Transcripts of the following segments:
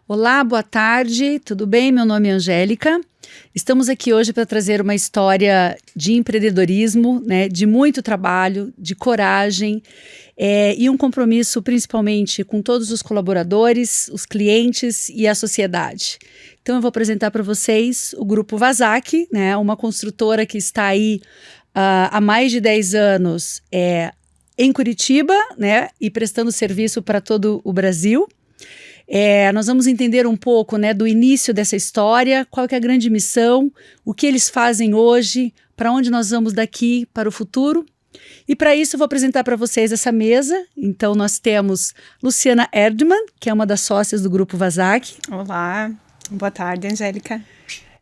Olá, boa tarde, tudo bem? Meu nome é Angélica. Estamos aqui hoje para trazer uma história de empreendedorismo, né, de muito trabalho, de coragem e um compromisso principalmente com todos os colaboradores, os clientes e a sociedade. Então eu vou apresentar para vocês o Grupo Vazac, né, uma construtora que está aí há mais de 10 anos em Curitiba, né, e prestando serviço para todo o Brasil. Nós vamos entender um pouco, né, do início dessa história, qual que é a grande missão, o que eles fazem hoje, para onde nós vamos daqui para o futuro. E para isso eu vou apresentar para vocês essa mesa. Então nós temos Luciana Erdmann, que é uma das sócias do Grupo Vazac. Olá, boa tarde, Angélica.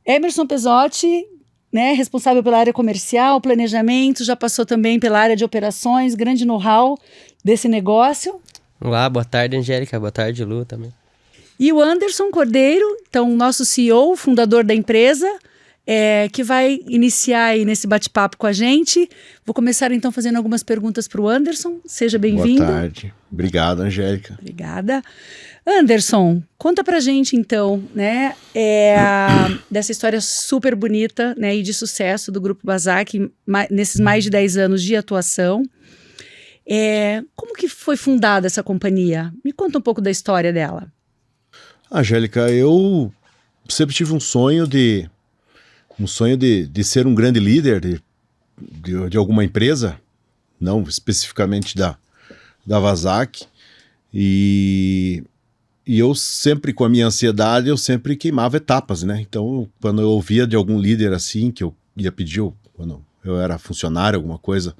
Emerson Pesotti, né, responsável pela área comercial, planejamento, já passou também pela área de operações, grande know-how desse negócio. Olá, boa tarde, Angélica. Boa tarde, Lu, também. E o Anderson Cordeiro, então, nosso CEO, fundador da empresa, que vai iniciar aí nesse bate-papo com a gente. Vou começar, então, fazendo algumas perguntas para o Anderson. Seja bem-vindo. Boa tarde. Obrigado, Angélica. Obrigada. Anderson, conta pra gente, então, né, dessa história super bonita, né, e de sucesso do Grupo Vazac nesses mais de 10 anos de atuação. Como que foi fundada essa companhia? Me conta um pouco da história dela. Angélica, eu sempre tive um sonho de ser um grande líder de alguma empresa, não especificamente da Vazac, e eu sempre, com a minha ansiedade, eu sempre queimava etapas, né? Então, quando eu ouvia de algum líder assim, que eu ia pedir, quando eu era funcionário, alguma coisa,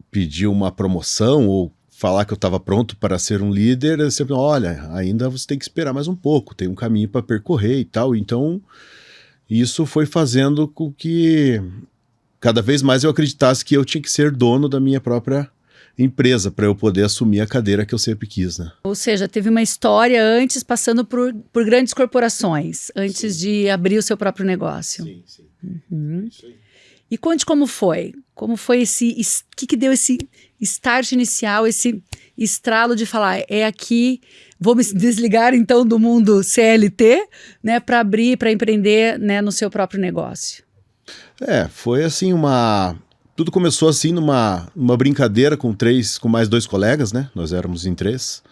pedir uma promoção ou falar que eu estava pronto para ser um líder, eu sempre, olha, ainda você tem que esperar mais um pouco, tem um caminho para percorrer e tal. Então, isso foi fazendo com que cada vez mais eu acreditasse que eu tinha que ser dono da minha própria empresa para eu poder assumir a cadeira que eu sempre quis, né? Ou seja, teve uma história antes passando por grandes corporações, antes Sim. de abrir o seu próprio negócio. Sim, sim. Uhum. Isso aí. E conte como foi. Como foi que deu esse start inicial, esse estralo de falar, aqui, vou me desligar então do mundo CLT, né, para abrir, para empreender, né, no seu próprio negócio. Foi assim tudo começou assim numa brincadeira com mais 2 colegas, né? Nós éramos em 3,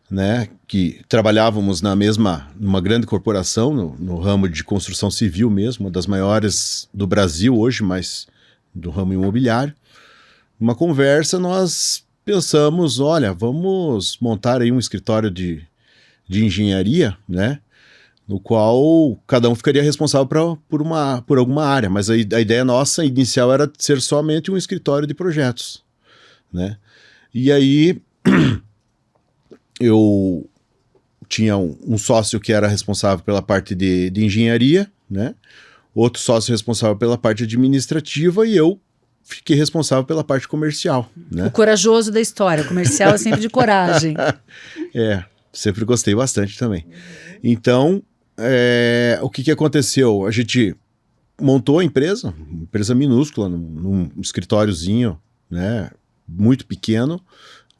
né? Que trabalhávamos numa grande corporação, no ramo de construção civil mesmo, uma das maiores do Brasil hoje, mas do ramo imobiliário. Numa conversa nós pensamos, olha, vamos montar aí um escritório de engenharia, né? No qual cada um ficaria responsável por alguma área, mas a ideia nossa inicial era ser somente um escritório de projetos, né? E aí eu tinha um sócio que era responsável pela parte de engenharia, né? Outro sócio responsável pela parte administrativa e eu fiquei responsável pela parte comercial, né? O corajoso da história, o comercial é sempre de coragem. Sempre gostei bastante também. Então, o que aconteceu? A gente montou a empresa minúscula, num escritóriozinho, né, muito pequeno,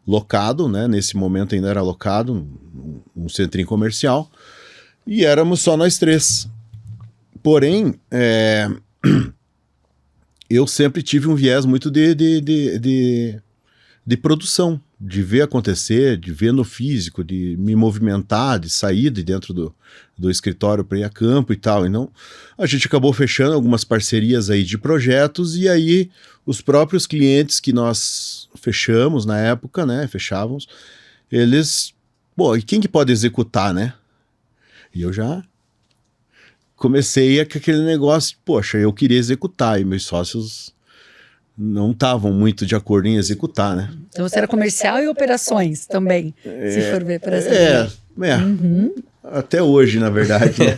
locado, né, nesse momento ainda era locado, um centrinho comercial, e éramos só nós 3. Porém, eu sempre tive um viés muito de produção, de ver acontecer, de ver no físico, de me movimentar, de sair de dentro do escritório para ir a campo e tal. Então, a gente acabou fechando algumas parcerias aí de projetos e aí os próprios clientes que nós fechamos na época, né, fechávamos, eles, e quem que pode executar, né? E eu já comecei com aquele negócio, poxa, eu queria executar e meus sócios não estavam muito de acordo em executar, né? Então você era comercial e operações também, se for ver por essa até hoje, na verdade. Né?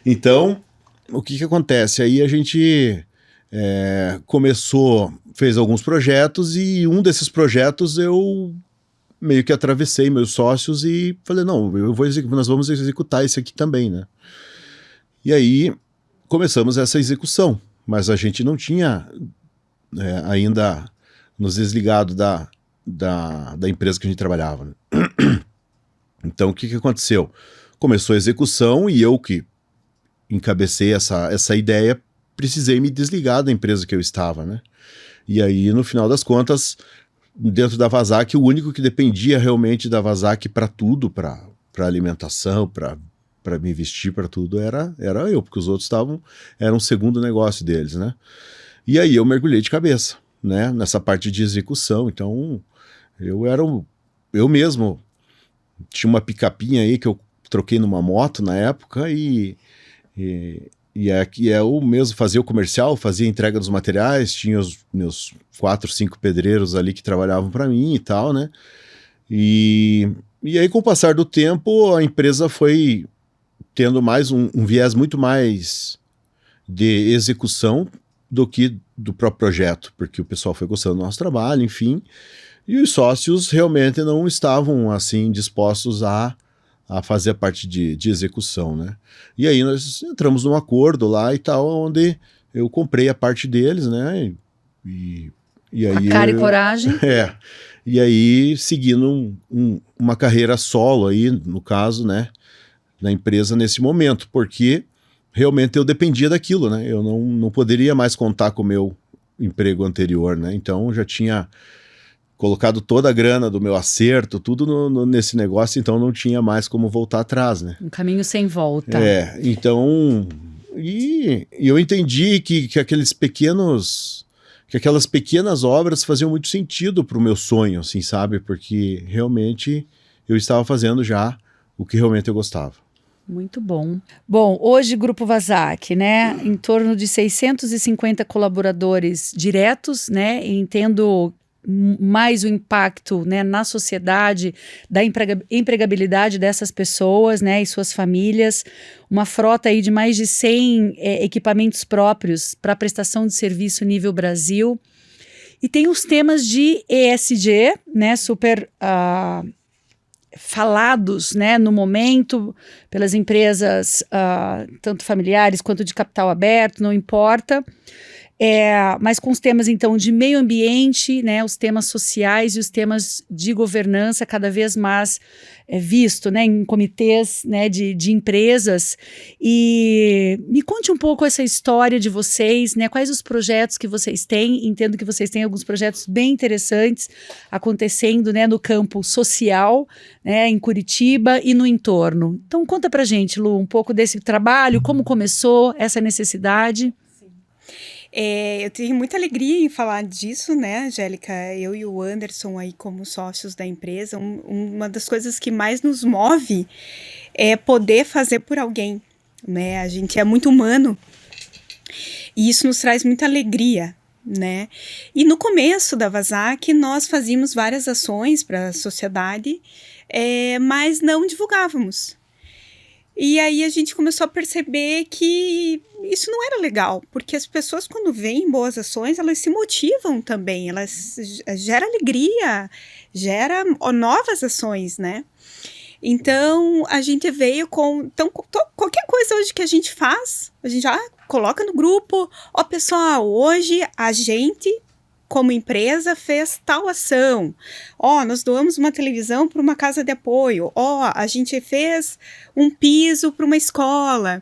Então, o que acontece? Aí a gente fez alguns projetos e um desses projetos eu meio que atravessei meus sócios e falei, não, nós vamos executar esse aqui também, né? E aí começamos essa execução, mas a gente não tinha ainda nos desligado da empresa que a gente trabalhava, né? Então, o que aconteceu? Começou a execução e eu que encabecei essa ideia, precisei me desligar da empresa que eu estava, né? E aí, no final das contas, dentro da Vazac, o único que dependia realmente da Vazac para tudo, para alimentação, para me vestir, para tudo, era eu, porque os outros era um segundo negócio deles, né? E aí eu mergulhei de cabeça, né? Nessa parte de execução. Então, eu mesmo tinha uma picapinha aí que eu troquei numa moto na época e eu mesmo fazia o comercial, fazia a entrega dos materiais, tinha os meus 4, 5 pedreiros ali que trabalhavam para mim e tal, né? E aí, com o passar do tempo, a empresa foi tendo mais um viés muito mais de execução do que do próprio projeto, porque o pessoal foi gostando do nosso trabalho, enfim, e os sócios realmente não estavam, assim, dispostos a fazer a parte de execução, né? E aí nós entramos num acordo lá e tal, onde eu comprei a parte deles, né? E aí... A cara e coragem. E aí seguindo uma carreira solo aí, no caso, né? Na empresa nesse momento, porque realmente eu dependia daquilo, né? Eu não poderia mais contar com o meu emprego anterior, né? Então já tinha colocado toda a grana do meu acerto, tudo nesse negócio, então não tinha mais como voltar atrás, né? Um caminho sem volta. Então... E eu entendi que aquelas pequenas obras faziam muito sentido pro meu sonho, assim, sabe? Porque realmente eu estava fazendo já o que realmente eu gostava. Muito bom. Bom, hoje Grupo Vazac, né? Em torno de 650 colaboradores diretos, né? Entendo mais o impacto, né, na sociedade da empregabilidade dessas pessoas, né, e suas famílias, uma frota aí de mais de 100 equipamentos próprios para prestação de serviço nível Brasil, e tem os temas de ESG, né, super falados, né, no momento pelas empresas, tanto familiares quanto de capital aberto, não importa. Mas com os temas, então, de meio ambiente, né, os temas sociais e os temas de governança cada vez mais visto, né, em comitês, né, de empresas. E me conte um pouco essa história de vocês, né, quais os projetos que vocês têm. Entendo que vocês têm alguns projetos bem interessantes acontecendo, né, no campo social, né, em Curitiba e no entorno. Então, conta pra gente, Lu, um pouco desse trabalho, como começou essa necessidade. Eu tenho muita alegria em falar disso, né, Angélica? Eu e o Anderson aí como sócios da empresa, uma das coisas que mais nos move é poder fazer por alguém, né? A gente é muito humano e isso nos traz muita alegria, né? E no começo da Vazac, nós fazíamos várias ações para a sociedade, mas não divulgávamos. E aí a gente começou a perceber que isso não era legal, porque as pessoas, quando veem boas ações, elas se motivam também, elas geram alegria, geram novas ações, né? Então, a gente veio com... Então, qualquer coisa hoje que a gente faz, a gente já coloca no grupo, pessoal, hoje a gente... como empresa, fez tal ação. Nós doamos uma televisão para uma casa de apoio. A gente fez um piso para uma escola.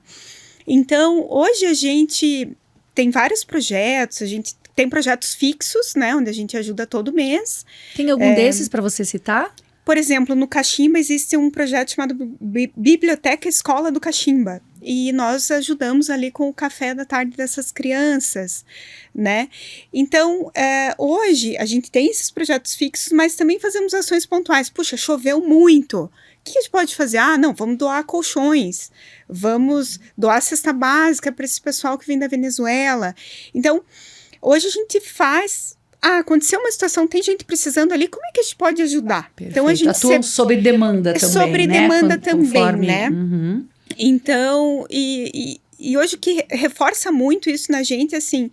Então, hoje a gente tem vários projetos, a gente tem projetos fixos, né, onde a gente ajuda todo mês. Tem algum desses para você citar? Por exemplo, no Caximba existe um projeto chamado Biblioteca Escola do Caximba. E nós ajudamos ali com o café da tarde dessas crianças, né? Então, hoje a gente tem esses projetos fixos, mas também fazemos ações pontuais. Puxa, choveu muito. O que a gente pode fazer? Vamos doar colchões. Vamos doar cesta básica para esse pessoal que vem da Venezuela. Então, hoje a gente faz... aconteceu uma situação, tem gente precisando ali, como é que a gente pode ajudar? Perfeito. Então, a gente atua sob demanda também, sobre né? demanda também, Conforme... né? Uhum. Então, e hoje o que reforça muito isso na gente, assim,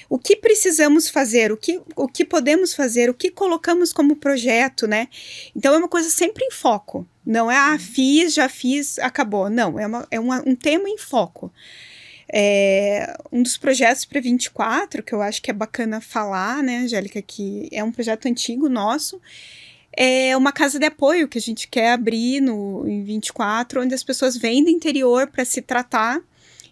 o que precisamos fazer, o que podemos fazer, o que colocamos como projeto, né? Então, é uma coisa sempre em foco. Não é, já fiz, acabou. Não, é um tema em foco. Um dos projetos para 24, que eu acho que é bacana falar, né, Angélica, que é um projeto antigo nosso, é uma casa de apoio que a gente quer abrir em 24, onde as pessoas vêm do interior para se tratar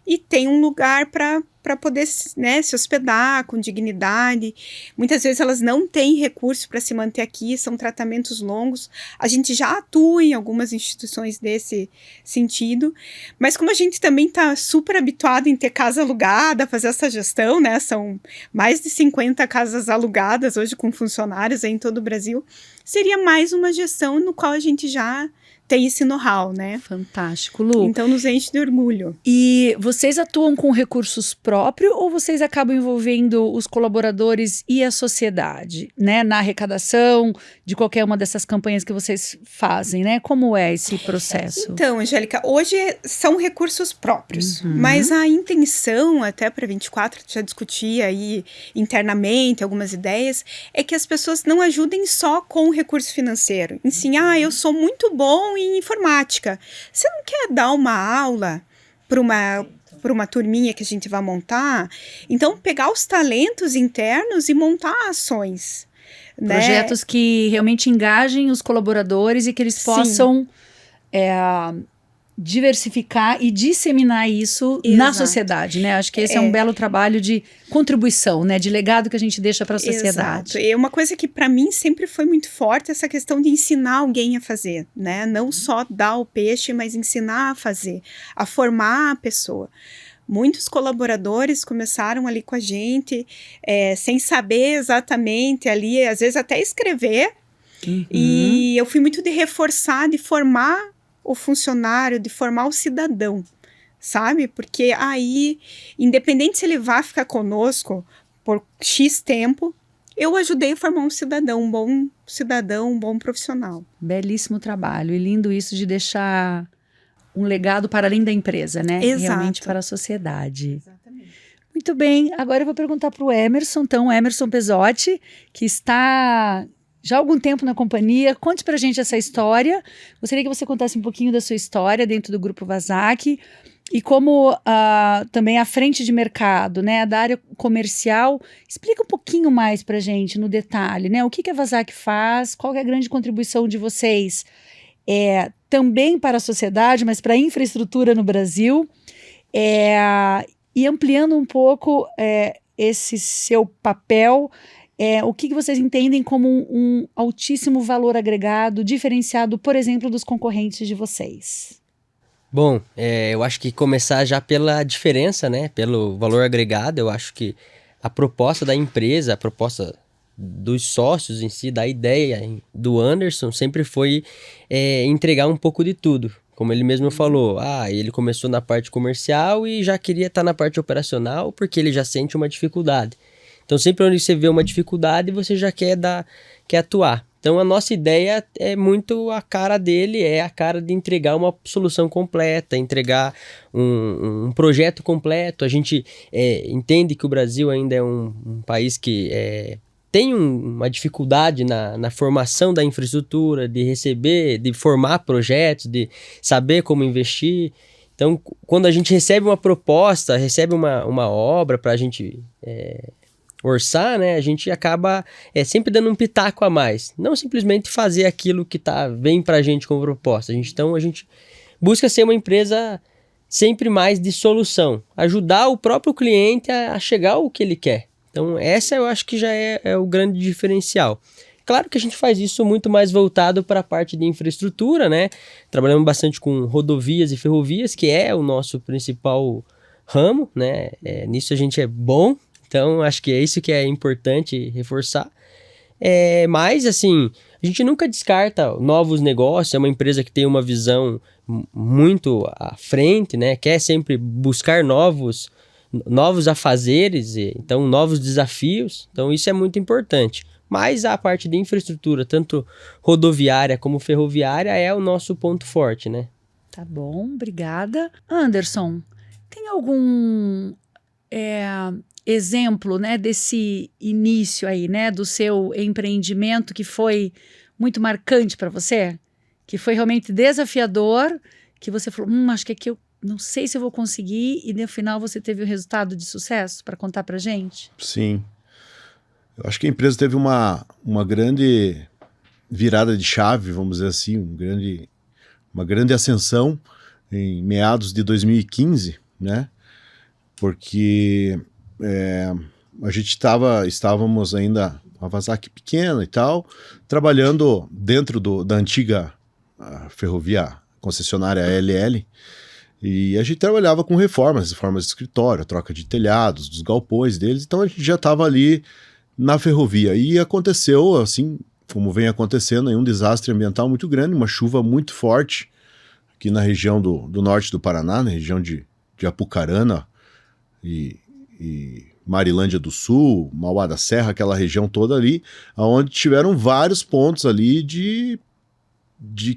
e tem um lugar para poder, né, se hospedar com dignidade. Muitas vezes elas não têm recurso para se manter aqui, são tratamentos longos. A gente já atua em algumas instituições desse sentido, mas como a gente também está super habituado em ter casa alugada, fazer essa gestão, né, são mais de 50 casas alugadas hoje com funcionários aí em todo o Brasil, seria mais uma gestão no qual a gente já tem esse know-how, né? Fantástico, Lu. Então nos enche de orgulho. E vocês atuam com recursos próprios ou vocês acabam envolvendo os colaboradores e a sociedade, né? Na arrecadação de qualquer uma dessas campanhas que vocês fazem, né? Como é esse processo? Então, Angélica, hoje são recursos próprios, mas a intenção, até para 24, já discuti aí internamente algumas ideias, é que as pessoas não ajudem só com o recurso financeiro. Sim, eu sou muito bom em informática. Você não quer dar uma aula para uma turminha que a gente vai montar? Então, pegar os talentos internos e montar ações. Projetos, né, que realmente engajem os colaboradores e que eles possam diversificar e disseminar isso na sociedade, né? Acho que esse é um belo trabalho de contribuição, né? De legado que a gente deixa para a sociedade. Exato. É uma coisa que para mim sempre foi muito forte, essa questão de ensinar alguém a fazer, né? Não só dar o peixe, mas ensinar a fazer, a formar a pessoa. Muitos colaboradores começaram ali com a gente, sem saber exatamente ali, às vezes até escrever, e eu fui muito de reforçar, de formar o funcionário, de formar o cidadão, sabe? Porque aí, independente se ele vai ficar conosco por X tempo, eu ajudei a formar um cidadão, um bom profissional. Belíssimo trabalho, e lindo isso de deixar um legado para além da empresa, né? Exato. Realmente para a sociedade. Exatamente. Muito bem, agora eu vou perguntar para o Emerson, então, Emerson Pesotti, que está já há algum tempo na companhia. Conte pra gente essa história. Gostaria que você contasse um pouquinho da sua história dentro do Grupo Vazac e como também à frente de mercado, né, da área comercial. Explica um pouquinho mais pra gente no detalhe, né? O que a Vazac faz, qual é a grande contribuição de vocês também para a sociedade, mas para a infraestrutura no Brasil, e ampliando um pouco esse seu papel. O que vocês entendem como um altíssimo valor agregado, diferenciado, por exemplo, dos concorrentes de vocês? Bom, eu acho que começar já pela diferença, né? Pelo valor agregado. Eu acho que a proposta da empresa, a proposta dos sócios em si, da ideia do Anderson, sempre foi entregar um pouco de tudo. Como ele mesmo falou, ele começou na parte comercial e já queria estar na parte operacional porque ele já sente uma dificuldade. Então, sempre onde você vê uma dificuldade, você já quer atuar. Então, a nossa ideia é muito a cara dele, é a cara de entregar uma solução completa, entregar um projeto completo. A gente entende que o Brasil ainda é um país que tem uma dificuldade na formação da infraestrutura, de receber, de formar projetos, de saber como investir. Então, quando a gente recebe uma proposta, recebe uma obra para a gente orçar, né, a gente acaba sempre dando um pitaco a mais. Não simplesmente fazer aquilo que vem para a gente como proposta. Então, a gente busca ser uma empresa sempre mais de solução. Ajudar o próprio cliente a chegar ao que ele quer. Então, essa eu acho que já é o grande diferencial. Claro que a gente faz isso muito mais voltado para a parte de infraestrutura, né? Trabalhamos bastante com rodovias e ferrovias, que é o nosso principal ramo, né? Nisso a gente é bom. Então, acho que é isso que é importante reforçar. Mas, assim, a gente nunca descarta novos negócios. É uma empresa que tem uma visão muito à frente, né? Quer sempre buscar novos afazeres, então novos desafios. Então, isso é muito importante. Mas a parte de infraestrutura, tanto rodoviária como ferroviária, é o nosso ponto forte, né? Tá bom, obrigada. Anderson, tem algum exemplo, né, desse início aí, né, do seu empreendimento que foi muito marcante para você? Que foi realmente desafiador, que você falou, acho que aqui eu não sei se eu vou conseguir, e no final você teve o resultado de sucesso para contar pra gente? Sim. Eu acho que a empresa teve uma grande virada de chave, vamos dizer assim, uma grande ascensão em meados de 2015, né? Porque a gente estávamos ainda uma Kawasaki pequena e tal, trabalhando dentro da antiga ferrovia concessionária LL, e a gente trabalhava com reformas de escritório, troca de telhados, dos galpões deles, então a gente já estava ali na ferrovia. E aconteceu, assim, como vem acontecendo, um desastre ambiental muito grande, uma chuva muito forte aqui na região do norte do Paraná, na região de Apucarana e Marilândia do Sul, Mauá da Serra, aquela região toda ali, onde tiveram vários pontos ali de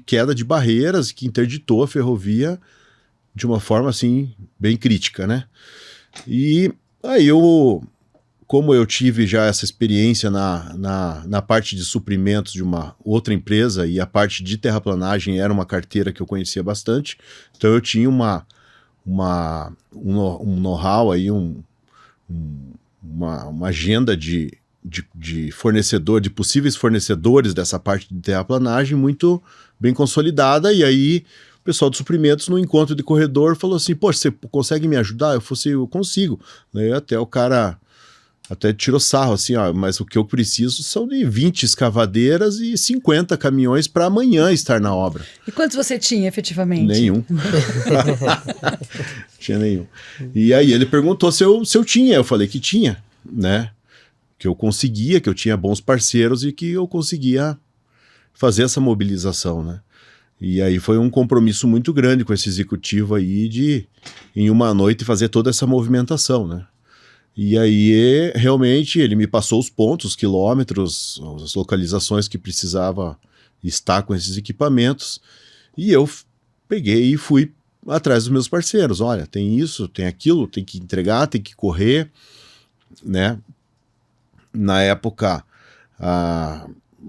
queda de barreiras que interditou a ferrovia de uma forma, assim, bem crítica, né? E aí como eu tive já essa experiência na parte de suprimentos de uma outra empresa, e a parte de terraplanagem era uma carteira que eu conhecia bastante, então eu tinha um know-how aí, uma agenda de fornecedor, de possíveis fornecedores dessa parte de terraplanagem muito bem consolidada. E aí o pessoal de suprimentos, no encontro de corredor, falou assim: pô, você consegue me ajudar? Eu falei assim: eu consigo. Daí até o cara até tirou sarro, assim, ó, mas o que eu preciso são de 20 escavadeiras e 50 caminhões para amanhã estar na obra. E quantos você tinha, efetivamente? Nenhum. Tinha nenhum. E aí ele perguntou se eu tinha. Eu falei que tinha, né? Que eu conseguia, que eu tinha bons parceiros e que eu conseguia fazer essa mobilização, né? E aí foi um compromisso muito grande com esse executivo aí de, em uma noite, fazer toda essa movimentação, né? E aí, realmente, ele me passou os pontos, os quilômetros, as localizações que precisava estar com esses equipamentos, e eu peguei e fui atrás dos meus parceiros. Olha, tem isso, tem aquilo, tem que entregar, tem que correr, né? Na época,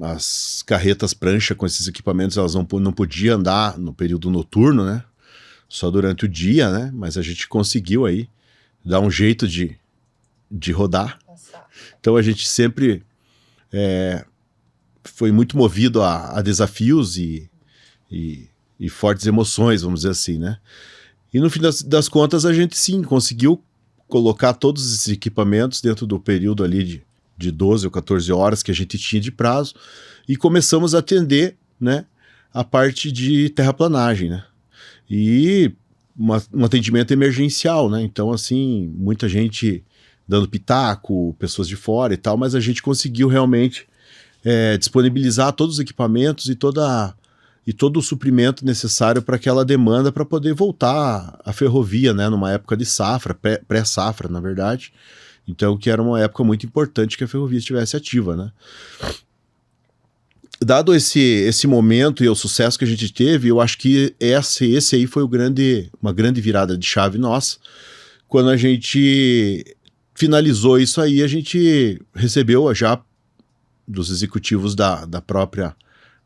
as carretas prancha com esses equipamentos, elas não podiam andar no período noturno, né? Só durante o dia, né? Mas a gente conseguiu aí dar um jeito de rodar. Então a gente sempre foi muito movido a desafios e fortes emoções, vamos dizer assim, né? E no fim das contas a gente sim conseguiu colocar todos esses equipamentos dentro do período ali de 12 ou 14 horas que a gente tinha de prazo, e começamos a atender, né, a parte de terraplanagem, né? E um atendimento emergencial, né? Então, assim, muita gente dando pitaco, pessoas de fora e tal, mas a gente conseguiu realmente disponibilizar todos os equipamentos e todo o suprimento necessário para aquela demanda, para poder voltar à ferrovia, né, numa época de safra, pré-safra, na verdade. Então, que era uma época muito importante que a ferrovia estivesse ativa, né? Dado esse momento e o sucesso que a gente teve, eu acho que esse aí foi uma grande virada de chave nossa. Quando a gente finalizou isso aí, a gente recebeu já dos executivos da própria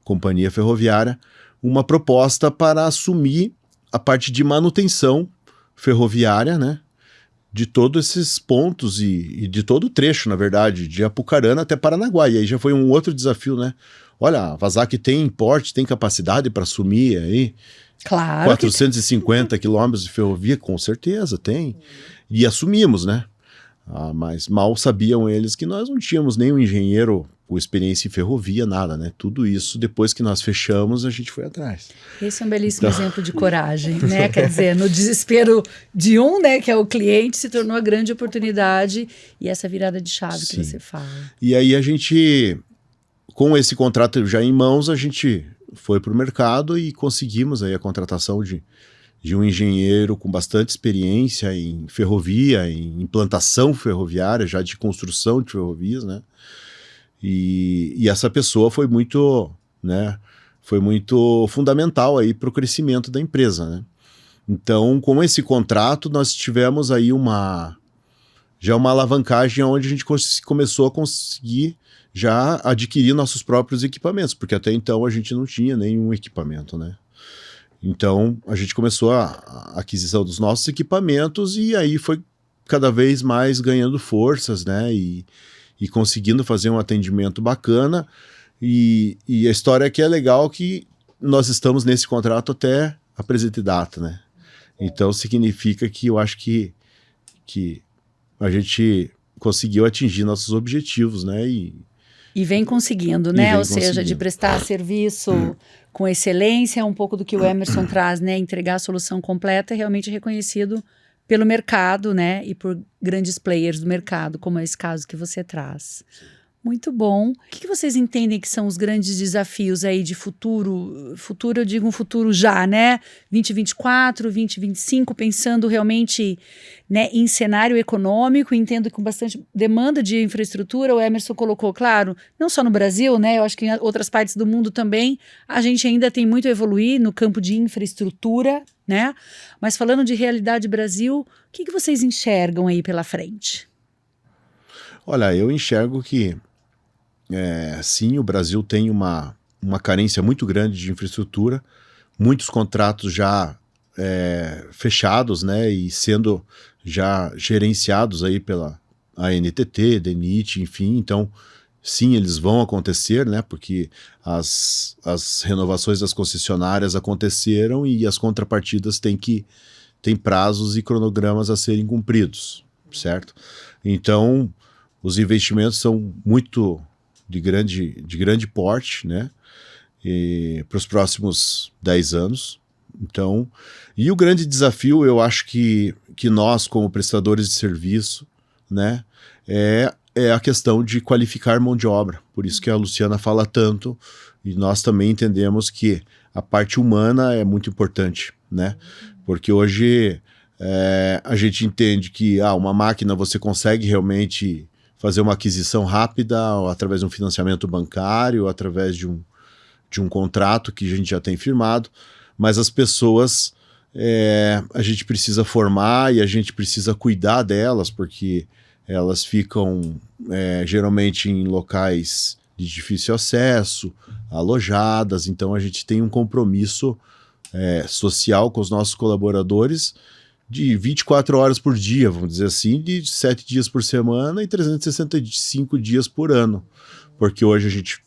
companhia ferroviária uma proposta para assumir a parte de manutenção ferroviária, né, de todos esses pontos e de todo o trecho, na verdade, de Apucarana até Paranaguá. E aí já foi um outro desafio, né? Olha, a Kawasaki tem porte, tem capacidade para assumir aí, Claro, 450 quilômetros de ferrovia, com certeza tem. E assumimos, né? Mas mal sabiam eles que nós não tínhamos nenhum engenheiro com experiência em ferrovia, nada, né? Tudo isso, depois que nós fechamos, a gente foi atrás. Esse é um belíssimo exemplo de coragem, né? Quer dizer, no desespero de né, que é o cliente, se tornou a grande oportunidade, e essa virada de chave Sim. que você fala. E aí a gente, com esse contrato já em mãos, a gente foi para o mercado e conseguimos aí a contratação de um engenheiro com bastante experiência em ferrovia, em implantação ferroviária, já de construção de ferrovias, né? E essa pessoa foi muito, né, foi muito fundamental aí para o crescimento da empresa, né? Então, com esse contrato, nós tivemos aí uma alavancagem onde a gente começou a conseguir já adquirir nossos próprios equipamentos, porque até então a gente não tinha nenhum equipamento, né? Então, a gente começou a aquisição dos nossos equipamentos e aí foi cada vez mais ganhando forças, né? E conseguindo fazer um atendimento bacana. E a história aqui é legal que nós estamos nesse contrato até a presente data, né? Então, significa que eu acho que a gente conseguiu atingir nossos objetivos, né? E vem conseguindo, né? Ou seja, de conseguindo. prestar serviço com excelência, um pouco do que o Emerson traz, né? Entregar a solução completa, realmente reconhecido pelo mercado, né? E por grandes players do mercado, como é esse caso que você traz. Muito bom. O que vocês entendem que são os grandes desafios aí de futuro? Futuro, eu digo um futuro já, né? 2024, 2025, pensando realmente, né, em cenário econômico, entendo que com bastante demanda de infraestrutura, o Emerson colocou, claro, não só no Brasil, né? Eu acho que em outras partes do mundo também, a gente ainda tem muito a evoluir no campo de infraestrutura, né? Mas falando de realidade Brasil, o que vocês enxergam aí pela frente? Olha, eu enxergo que sim, o Brasil tem uma carência muito grande de infraestrutura, muitos contratos já fechados, né, e sendo já gerenciados aí pela ANTT, DENIT, enfim, então sim, eles vão acontecer, né, porque as renovações das concessionárias aconteceram e as contrapartidas têm prazos e cronogramas a serem cumpridos, certo? Então, os investimentos são muito de grande porte, né? Para os próximos 10 anos. Então, e o grande desafio, eu acho que nós, como prestadores de serviço, né, é a questão de qualificar mão de obra. Por isso que a Luciana fala tanto, e nós também entendemos que a parte humana é muito importante, né? Porque hoje a gente entende que uma máquina você consegue realmente fazer uma aquisição rápida, ou através de um financiamento bancário, ou através de um contrato que a gente já tem firmado, mas as pessoas a gente precisa formar e a gente precisa cuidar delas, porque elas ficam geralmente em locais de difícil acesso, alojadas, então a gente tem um compromisso social com os nossos colaboradores de 24 horas por dia, vamos dizer assim, de 7 dias por semana e 365 dias por ano. Porque hoje a gente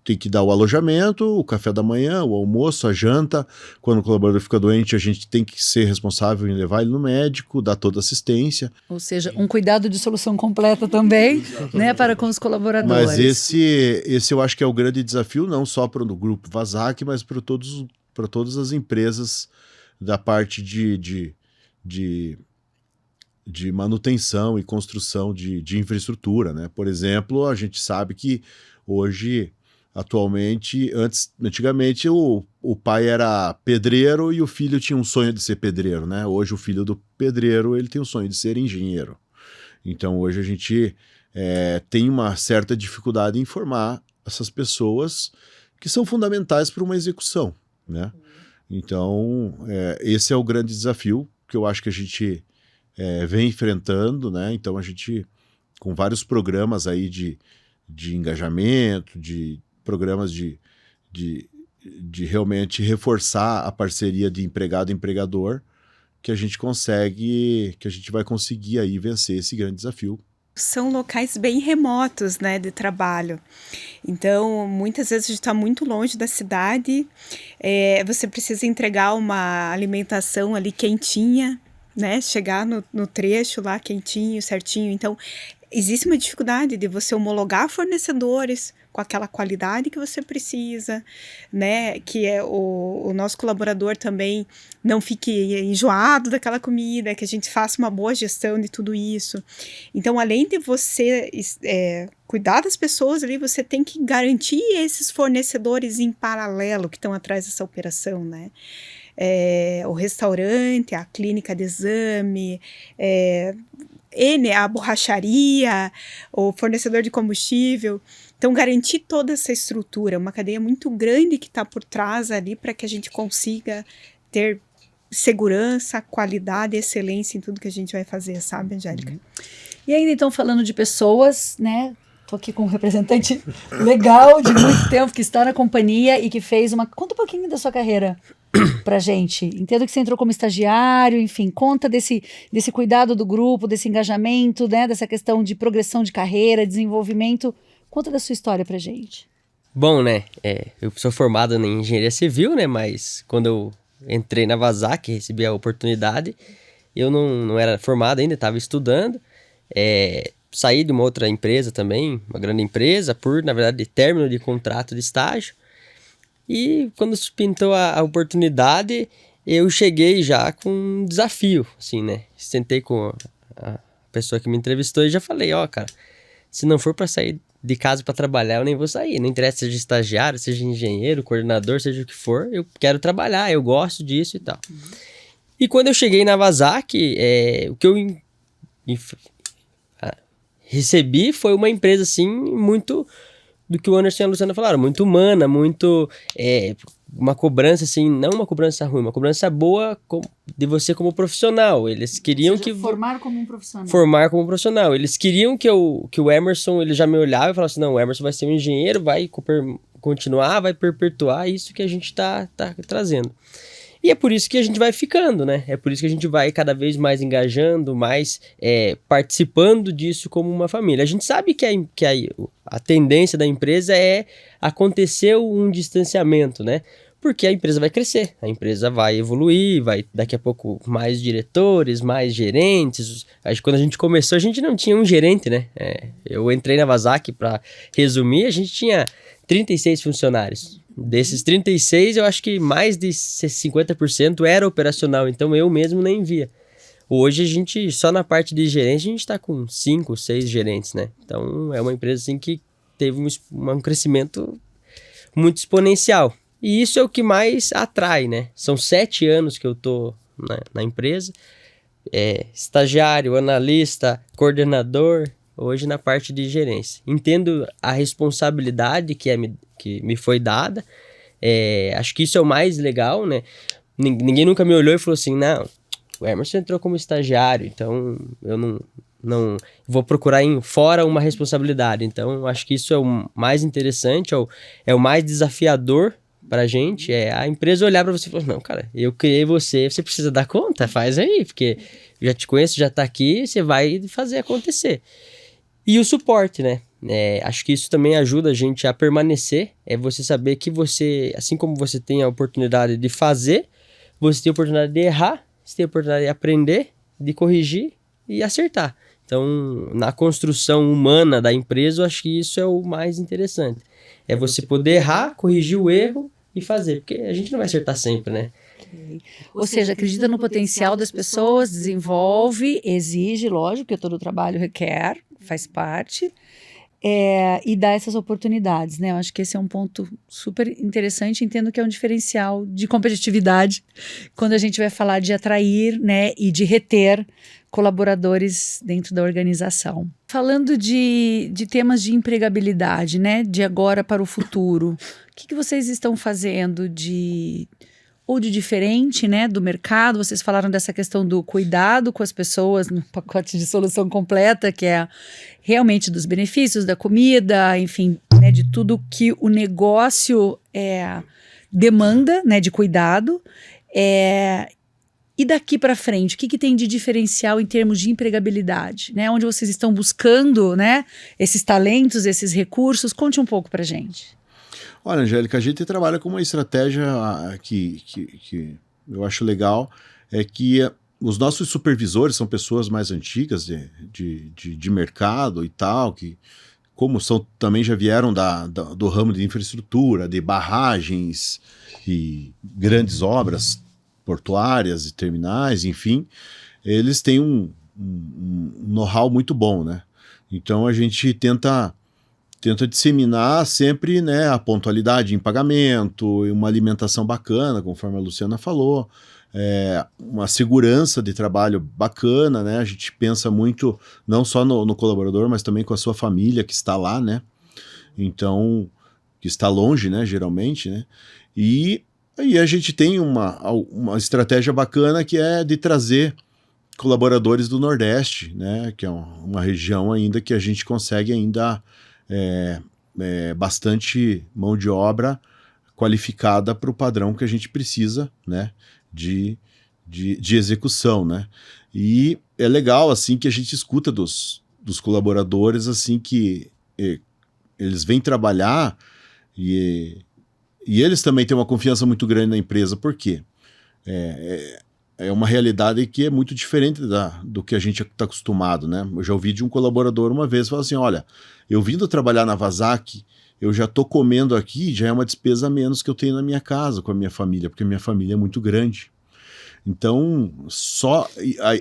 tem que dar o alojamento, o café da manhã, o almoço, a janta. Quando o colaborador fica doente, a gente tem que ser responsável em levar ele no médico, dar toda assistência. Ou seja, um cuidado de solução completa também, né, para com os colaboradores. Mas esse eu acho que é o grande desafio, não só para o Grupo Vazac, mas para todas as empresas da parte de manutenção e construção de infraestrutura, né? Por exemplo, a gente sabe que hoje, atualmente, antigamente o pai era pedreiro e o filho tinha um sonho de ser pedreiro, né? Hoje o filho do pedreiro ele tem o sonho de ser engenheiro. Então hoje a gente tem uma certa dificuldade em formar essas pessoas que são fundamentais para uma execução, né? Então esse é o grande desafio que eu acho que a gente vem enfrentando, né? Então a gente, com vários programas aí de engajamento, de programas de realmente reforçar a parceria de empregado e empregador, que a gente vai conseguir aí vencer esse grande desafio. São locais bem remotos, né, de trabalho. Então, muitas vezes a gente está muito longe da cidade, você precisa entregar uma alimentação ali quentinha, né, chegar no trecho lá quentinho, certinho. Então, existe uma dificuldade de você homologar fornecedores com aquela qualidade que você precisa, né? Que o nosso colaborador também não fique enjoado daquela comida, que a gente faça uma boa gestão de tudo isso. Então, além de você cuidar das pessoas ali, você tem que garantir esses fornecedores em paralelo que estão atrás dessa operação, né? O restaurante, a clínica de exame, a borracharia, o fornecedor de combustível. Então, garantir toda essa estrutura, uma cadeia muito grande que está por trás ali para que a gente consiga ter segurança, qualidade e excelência em tudo que a gente vai fazer, sabe, Angélica? E ainda, então, falando de pessoas, né? Estou aqui com um representante legal de muito tempo que está na companhia e que fez Conta um pouquinho da sua carreira. pra gente? Entendo que você entrou como estagiário, enfim, conta desse cuidado do grupo, desse engajamento, né, dessa questão de progressão de carreira, desenvolvimento. Conta da sua história pra gente. Bom, né, eu sou formado em engenharia civil, né, mas quando eu entrei na Vazac, recebi a oportunidade, eu não era formado ainda, estava estudando, saí de uma outra empresa também, uma grande empresa, por, na verdade, término de contrato de estágio. E quando pintou a oportunidade, eu cheguei já com um desafio, assim, né? Sentei com a pessoa que me entrevistou e já falei, ó, cara, se não for para sair de casa para trabalhar, eu nem vou sair. Não interessa seja estagiário, seja engenheiro, coordenador, seja o que for, eu quero trabalhar, eu gosto disso e tal. E quando eu cheguei na Vazac, o que eu recebi foi uma empresa, assim, muito do que o Anderson e a Luciana falaram, muito humana, muito uma cobrança, assim, não uma cobrança ruim, uma cobrança boa de você como profissional. Eles queriam formar como um profissional. Formar como profissional. Eles queriam que o Emerson, ele já me olhava e falava assim, não, o Emerson vai ser um engenheiro, vai continuar, vai perpetuar isso que a gente tá trazendo. E é por isso que a gente vai ficando, né? É por isso que a gente vai cada vez mais engajando, mais participando disso como uma família. A gente sabe que a tendência da empresa é acontecer um distanciamento, né? Porque a empresa vai crescer, a empresa vai evoluir, vai daqui a pouco mais diretores, mais gerentes. Quando a gente começou, a gente não tinha um gerente, né? Eu entrei na Vazac, para resumir, a gente tinha 36 funcionários. Desses 36, eu acho que mais de 50% era operacional, então eu mesmo nem via. Hoje a gente, só na parte de gerente, a gente está com 5, 6 gerentes, né? Então é uma empresa assim que teve um crescimento muito exponencial. E isso é o que mais atrai, né? São 7 anos que eu tô na empresa, estagiário, analista, coordenador, hoje na parte de gerência. Entendo a responsabilidade que me foi dada, acho que isso é o mais legal, né? Ninguém nunca me olhou e falou assim, não, o Emerson entrou como estagiário, então eu não vou procurar fora uma responsabilidade. Então acho que isso é o mais interessante, é o mais desafiador pra gente, a empresa olhar pra você e falar, não, cara, eu criei você precisa dar conta, faz aí, porque eu já te conheço, já tá aqui, você vai fazer acontecer. E o suporte, né? Acho que isso também ajuda a gente a permanecer, você saber que você, assim como você tem a oportunidade de fazer, você tem a oportunidade de errar, você tem a oportunidade de aprender, de corrigir e acertar. Então, na construção humana da empresa, eu acho que isso é o mais interessante. É você poder errar, corrigir o erro e fazer, porque a gente não vai acertar sempre, né? Ou seja, acredita no potencial das pessoas, desenvolve, exige, lógico, que todo trabalho requer, faz parte, e dá essas oportunidades, né? Eu acho que esse é um ponto super interessante, entendo que é um diferencial de competitividade quando a gente vai falar de atrair, né, e de reter colaboradores dentro da organização. Falando de temas de empregabilidade, né, de agora para o futuro, o que vocês estão fazendo de diferente, né, do mercado? Vocês falaram dessa questão do cuidado com as pessoas no pacote de solução completa, que é realmente dos benefícios, da comida, enfim, né, de tudo que o negócio demanda, né, de cuidado. E daqui para frente, o que tem de diferencial em termos de empregabilidade, né? Onde vocês estão buscando, né, esses talentos, esses recursos? Conte um pouco para a gente. Olha, Angélica, a gente trabalha com uma estratégia que eu acho legal, é que os nossos supervisores são pessoas mais antigas de mercado e tal, que como também já vieram do ramo de infraestrutura, de barragens e grandes obras portuárias e terminais, enfim, eles têm um know-how muito bom, né? Então a gente tenta disseminar sempre, né, a pontualidade em pagamento, uma alimentação bacana, conforme a Luciana falou, uma segurança de trabalho bacana, né? A gente pensa muito não só no colaborador, mas também com a sua família que está lá, né? Então, que está longe, né, geralmente, né? E a gente tem uma estratégia bacana que é de trazer colaboradores do Nordeste, né? Que é uma região ainda que a gente consegue ainda bastante mão de obra qualificada para o padrão que a gente precisa, né, de execução, né? E é legal, assim, que a gente escuta dos colaboradores, assim, que eles vêm trabalhar e eles também têm uma confiança muito grande na empresa. Por quê? É uma realidade que é muito diferente do que a gente está acostumado, né? Eu já ouvi de um colaborador uma vez, falar assim, olha, eu vindo trabalhar na Vazac, eu já estou comendo aqui, já é uma despesa a menos que eu tenho na minha casa, com a minha família, porque a minha família é muito grande. Então,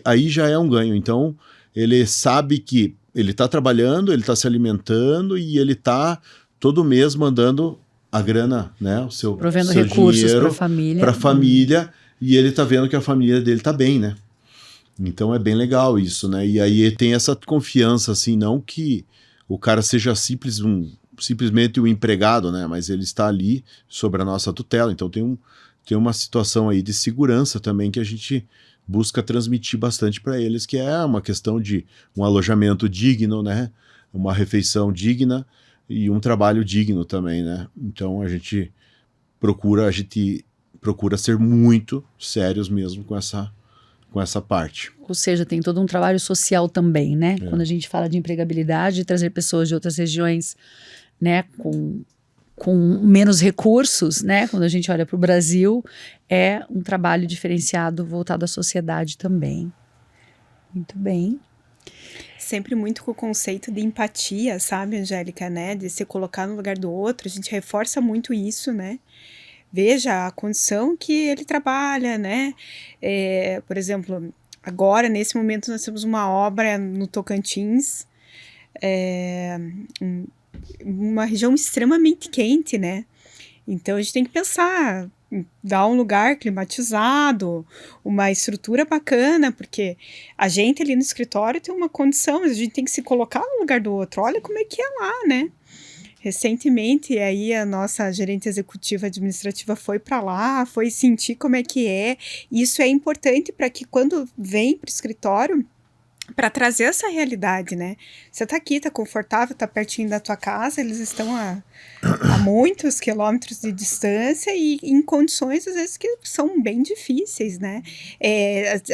aí já é um ganho. Então, ele sabe que ele está trabalhando, ele está se alimentando e ele está todo mês mandando a grana, né? O seu Provendo seu recursos dinheiro para a família. Para a família, e ele está vendo que a família dele está bem, né? Então é bem legal isso, né? E aí tem essa confiança, assim, não que o cara seja simplesmente um empregado, né? Mas ele está ali sob a nossa tutela. Então tem uma situação aí de segurança também que a gente busca transmitir bastante para eles, que é uma questão de um alojamento digno, né? Uma refeição digna e um trabalho digno também, né? Então a gente procura ser muito sérios mesmo com essa parte. Ou seja, tem todo um trabalho social também, né? Quando a gente fala de empregabilidade, trazer pessoas de outras regiões, né, com menos recursos, né? Quando a gente olha para o Brasil, é um trabalho diferenciado voltado à sociedade também. Muito bem. Sempre muito com o conceito de empatia, sabe, Angélica, né? De se colocar no lugar do outro, a gente reforça muito isso, né? Veja a condição que ele trabalha, né? Por exemplo, agora, nesse momento, nós temos uma obra no Tocantins, uma região extremamente quente, né? Então a gente tem que pensar, dar um lugar climatizado, uma estrutura bacana, porque a gente ali no escritório tem uma condição, mas a gente tem que se colocar no lugar do outro. Olha como é que é lá, né? Recentemente, aí a nossa gerente executiva administrativa foi para lá, foi sentir como é que é. Isso é importante para que quando vem para o escritório, para trazer essa realidade, né? Você tá aqui, tá confortável, tá pertinho da tua casa, eles estão a muitos quilômetros de distância e em condições, às vezes, que são bem difíceis, né?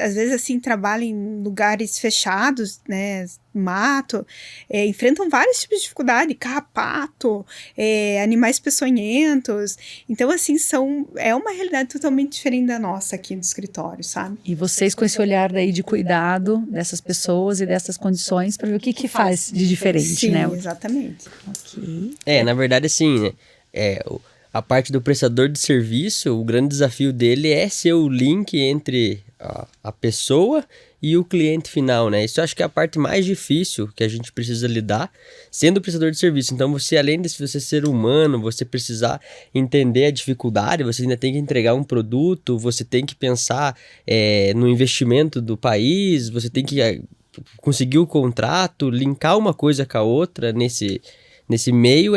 Às vezes, assim, trabalham em lugares fechados, né? Mato, enfrentam vários tipos de dificuldade, carrapato, animais peçonhentos. Então, assim, é uma realidade totalmente diferente da nossa aqui no escritório, sabe? E vocês com esse olhar daí de cuidado dessas pessoas e dessas condições para ver o que faz de diferente, Sim, né? Exatamente. Ok. Na verdade, assim, né, a parte do prestador de serviço, o grande desafio dele é ser o link entre a pessoa e o cliente final, né? Isso eu acho que é a parte mais difícil que a gente precisa lidar, sendo prestador de serviço. Então, além de você ser humano, você precisar entender a dificuldade, você ainda tem que entregar um produto, você tem que pensar no investimento do país, você tem que conseguir o contrato, linkar uma coisa com a outra nesse meio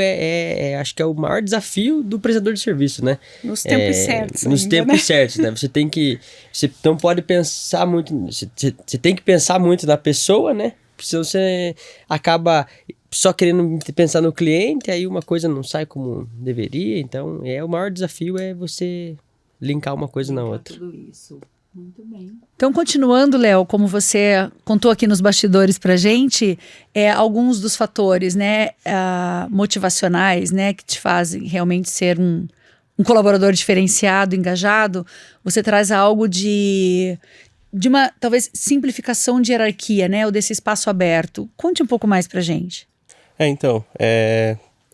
acho que é o maior desafio do prestador de serviço, né? Nos tempos certos. Nos ainda, tempos né? certos, né? Você não pode pensar muito, você tem que pensar muito na pessoa, né? Senão você acaba só querendo pensar no cliente, aí uma coisa não sai como deveria. Então, o maior desafio é você linkar uma coisa na outra. Tudo isso. Muito bem. Então, continuando, Léo, como você contou aqui nos bastidores pra gente, alguns dos fatores, né, motivacionais, né, que te fazem realmente ser um colaborador diferenciado, engajado, você traz algo de uma, talvez, simplificação de hierarquia, né, ou desse espaço aberto. Conte um pouco mais pra gente.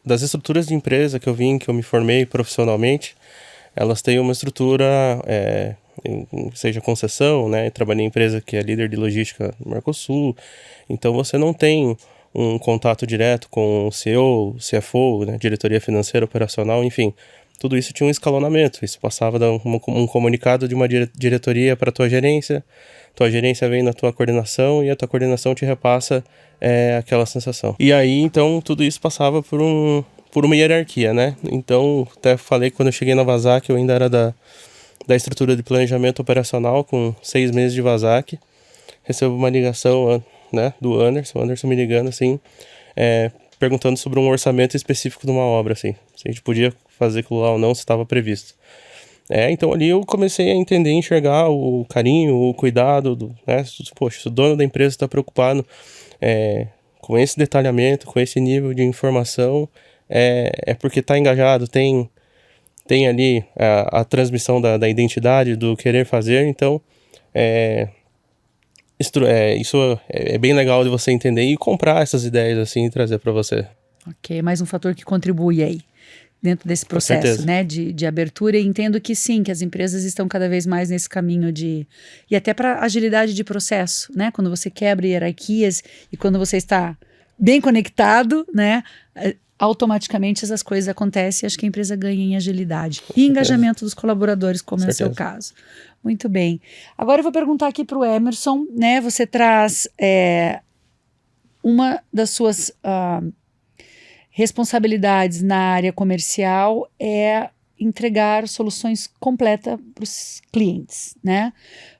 Das estruturas de empresa que eu me formei profissionalmente, elas têm uma estrutura... seja concessão, né? Trabalhei em empresa que é líder de logística no Mercosul, então você não tem um contato direto com o CEO, CFO, né? Diretoria financeira, operacional, enfim, tudo isso tinha um escalonamento, isso passava um comunicado de uma diretoria para a tua gerência vem na tua coordenação e a tua coordenação te repassa aquela sensação. E aí, então, tudo isso passava por uma hierarquia, né? Então, até falei que quando eu cheguei na Vazac, eu ainda era da estrutura de planejamento operacional, com 6 meses de Vazac. Recebo uma ligação, né, do Anderson me ligando, assim, perguntando sobre um orçamento específico de uma obra, assim. Se a gente podia fazer aquilo lá ou não, se estava previsto. Então ali eu comecei a entender, enxergar o carinho, o cuidado, né? Poxa, se o dono da empresa está preocupado com esse detalhamento, com esse nível de informação, é porque está engajado, tem ali a transmissão da identidade, do querer fazer, então isso é bem legal de você entender e comprar essas ideias assim e trazer para você. Ok, mais um fator que contribui aí dentro desse processo, né, de abertura, e entendo que sim, que as empresas estão cada vez mais nesse caminho e até para agilidade de processo, né, quando você quebra hierarquias e quando você está bem conectado, né, automaticamente essas coisas acontecem e acho que a empresa ganha em agilidade e engajamento dos colaboradores, como é o seu caso. Muito bem. Agora eu vou perguntar aqui para o Emerson, né, você traz uma das suas responsabilidades na área comercial é entregar soluções completas para os clientes, né?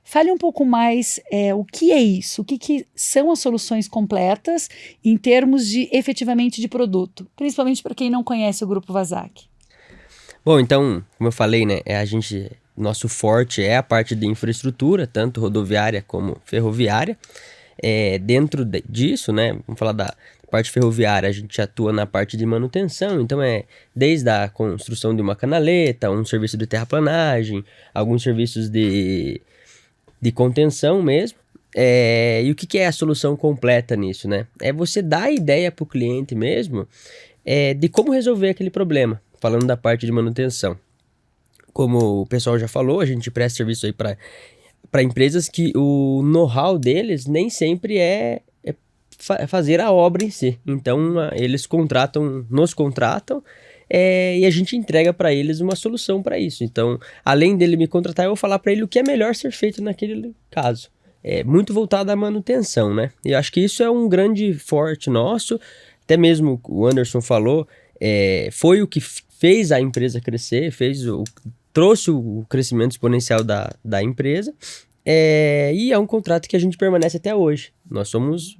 Fale um pouco mais o que é isso, o que são as soluções completas em termos de efetivamente de produto, principalmente para quem não conhece o Grupo Vazac. Bom, então, como eu falei, né, nosso forte é a parte de infraestrutura, tanto rodoviária como ferroviária. Dentro disso, né, vamos falar da parte ferroviária, a gente atua na parte de manutenção, então desde a construção de uma canaleta, um serviço de terraplanagem, alguns serviços de contenção mesmo. E o que é a solução completa nisso, né? É você dar a ideia para o cliente mesmo de como resolver aquele problema, falando da parte de manutenção. Como o pessoal já falou, a gente presta serviço aí para empresas que o know-how deles nem sempre é fazer a obra em si. Então, eles nos contratam e a gente entrega para eles uma solução para isso. Então, além dele me contratar, eu vou falar para ele o que é melhor ser feito naquele caso. É muito voltado à manutenção, né? E eu acho que isso é um grande forte nosso. Até mesmo o Anderson falou, foi o que fez a empresa crescer, trouxe o crescimento exponencial da empresa. E é um contrato que a gente permanece até hoje. Nós somos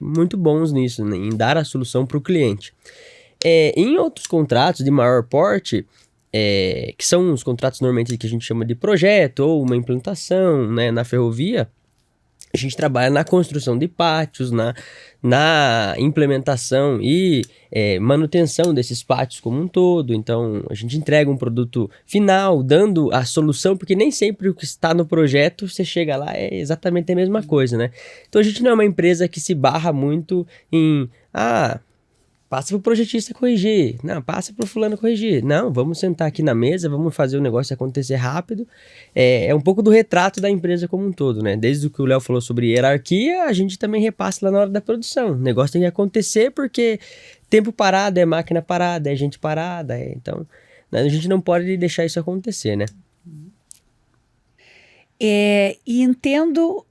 muito bons nisso, né, em dar a solução para o cliente. Em outros contratos de maior porte, que são os contratos normalmente que a gente chama de projeto ou uma implantação, né, na ferrovia, a gente trabalha na construção de pátios, na implementação e manutenção desses pátios como um todo. Então, a gente entrega um produto final, dando a solução, porque nem sempre o que está no projeto, você chega lá, é exatamente a mesma coisa, né? Então, a gente não é uma empresa que se barra muito em... passa pro projetista corrigir. Não, passa pro fulano corrigir. Não, vamos sentar aqui na mesa, vamos fazer o negócio acontecer rápido. É um pouco do retrato da empresa como um todo, né? Desde o que o Léo falou sobre hierarquia, a gente também repassa lá na hora da produção. O negócio tem que acontecer porque tempo parado é máquina parada, é gente parada. Então, a gente não pode deixar isso acontecer, né? E entendo...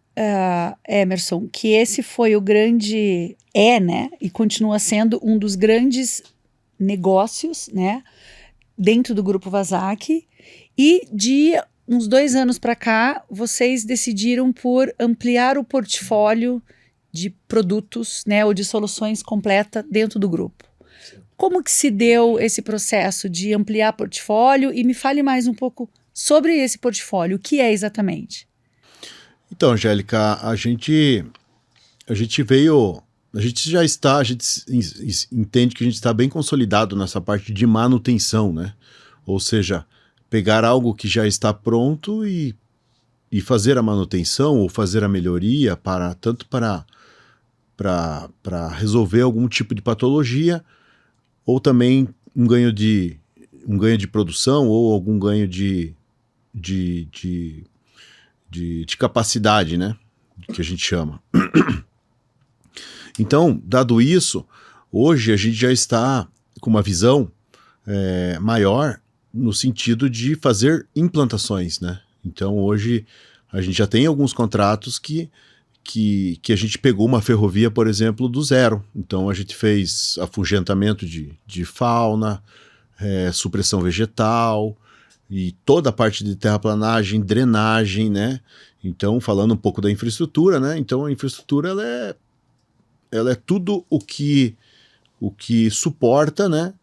Emerson, que esse foi o grande, né, e continua sendo um dos grandes negócios, né, dentro do Grupo Vazac, e de uns 2 anos para cá, vocês decidiram por ampliar o portfólio de produtos, né, ou de soluções completa dentro do grupo. Como que se deu esse processo de ampliar portfólio? E me fale mais um pouco sobre esse portfólio, o que é exatamente? Então, Angélica, a gente entende que a gente está bem consolidado nessa parte de manutenção, né? Ou seja, pegar algo que já está pronto e fazer a manutenção ou fazer a melhoria tanto para resolver algum tipo de patologia ou também um ganho de produção ou algum ganho de capacidade, né, que a gente chama. Então, dado isso, hoje a gente já está com uma visão maior no sentido de fazer implantações, né? Então, hoje a gente já tem alguns contratos que a gente pegou uma ferrovia, por exemplo, do zero. Então, a gente fez afugentamento de fauna, supressão vegetal, e toda a parte de terraplanagem, drenagem, né? Então, falando um pouco da infraestrutura, né? Então, a infraestrutura, ela é tudo o que suporta, né,